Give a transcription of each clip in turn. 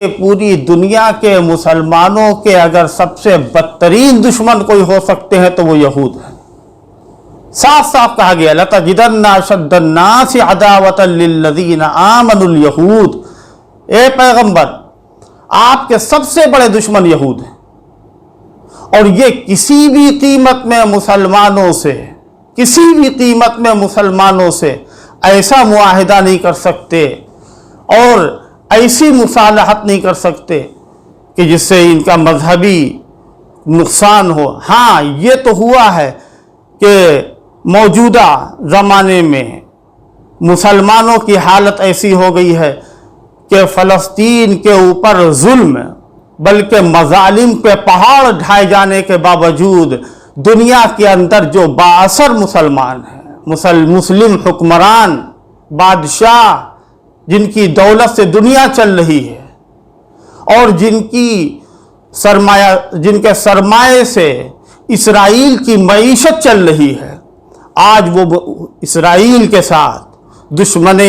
پوری دنیا کے مسلمانوں کے اگر سب سے بدترین دشمن کوئی ہو سکتے ہیں تو وہ یہود ہیں۔ صاف صاف کہا گیا لَتَجِدَنَّ أَشَدَّ النَّاسِ عَدَاوَةً لِلَّذِينَ آمَنُوا الْيَهُودِ، اے پیغمبر آپ کے سب سے بڑے دشمن یہود ہیں، اور یہ کسی بھی قیمت میں مسلمانوں سے ایسا معاہدہ نہیں کر سکتے اور ایسی مصالحت نہیں کر سکتے کہ جس سے ان کا مذہبی نقصان ہو۔ ہاں یہ تو ہوا ہے کہ موجودہ زمانے میں مسلمانوں کی حالت ایسی ہو گئی ہے کہ فلسطین کے اوپر ظلم بلکہ مظالم پہ پہاڑ ڈھائے جانے کے باوجود دنیا کے اندر جو بااثر مسلمان ہیں، مسلم حکمران بادشاہ جن کی دولت سے دنیا چل رہی ہے اور جن کے سرمایے سے اسرائیل کی معیشت چل رہی ہے، آج وہ اسرائیل کے ساتھ دشمن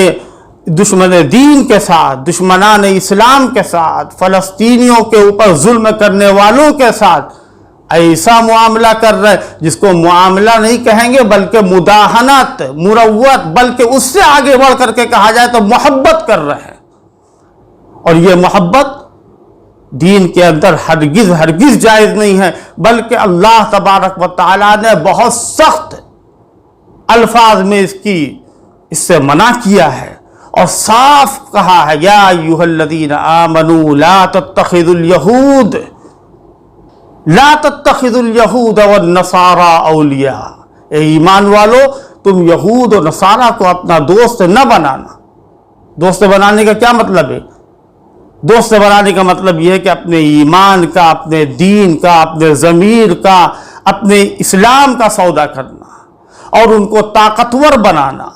دین کے ساتھ، دشمنان اسلام کے ساتھ، فلسطینیوں کے اوپر ظلم کرنے والوں کے ساتھ ایسا معاملہ کر رہے جس کو معاملہ نہیں کہیں گے بلکہ مداہنت، مروت، بلکہ اس سے آگے بڑھ کر کے کہا جائے تو محبت کر رہے ہیں۔ اور یہ محبت دین کے اندر ہرگز جائز نہیں ہے، بلکہ اللہ تبارک و تعالیٰ نے بہت سخت الفاظ میں اس سے منع کیا ہے اور صاف کہا ہے یا ایھا الذین آمنوا لا تتخذوا اليہود والنصارى اولیاء، اے ایمان والو تم یہود اور نصارہ کو اپنا دوست نہ بنانا۔ دوست بنانے کا کیا مطلب ہے؟ دوست بنانے کا مطلب یہ ہے کہ اپنے ایمان کا، اپنے دین کا، اپنے ضمیر کا، اپنے اسلام کا سودا کرنا اور ان کو طاقتور بنانا۔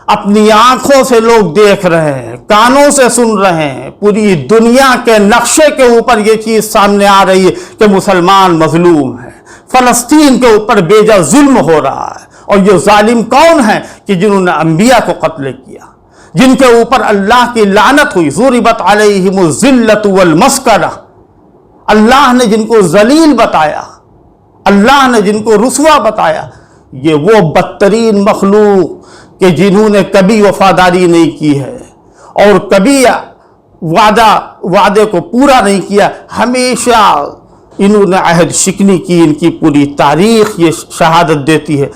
اپنی آنکھوں سے لوگ دیکھ رہے ہیں، کانوں سے سن رہے ہیں، پوری دنیا کے نقشے کے اوپر یہ چیز سامنے آ رہی ہے کہ مسلمان مظلوم ہے، فلسطین کے اوپر بے جا ظلم ہو رہا ہے۔ اور یہ ظالم کون ہیں کہ جنہوں نے انبیاء کو قتل کیا، جن کے اوپر اللہ کی لعنت ہوئی، ضربت علیہم الذلۃ والمسکنہ، اللہ نے جن کو ذلیل بتایا، اللہ نے جن کو رسوا بتایا، یہ وہ بدترین مخلوق کہ جنہوں نے کبھی وفاداری نہیں کی ہے اور کبھی وعدے کو پورا نہیں کیا، ہمیشہ انہوں نے عہد شکنی کی، ان کی پوری تاریخ یہ شہادت دیتی ہے۔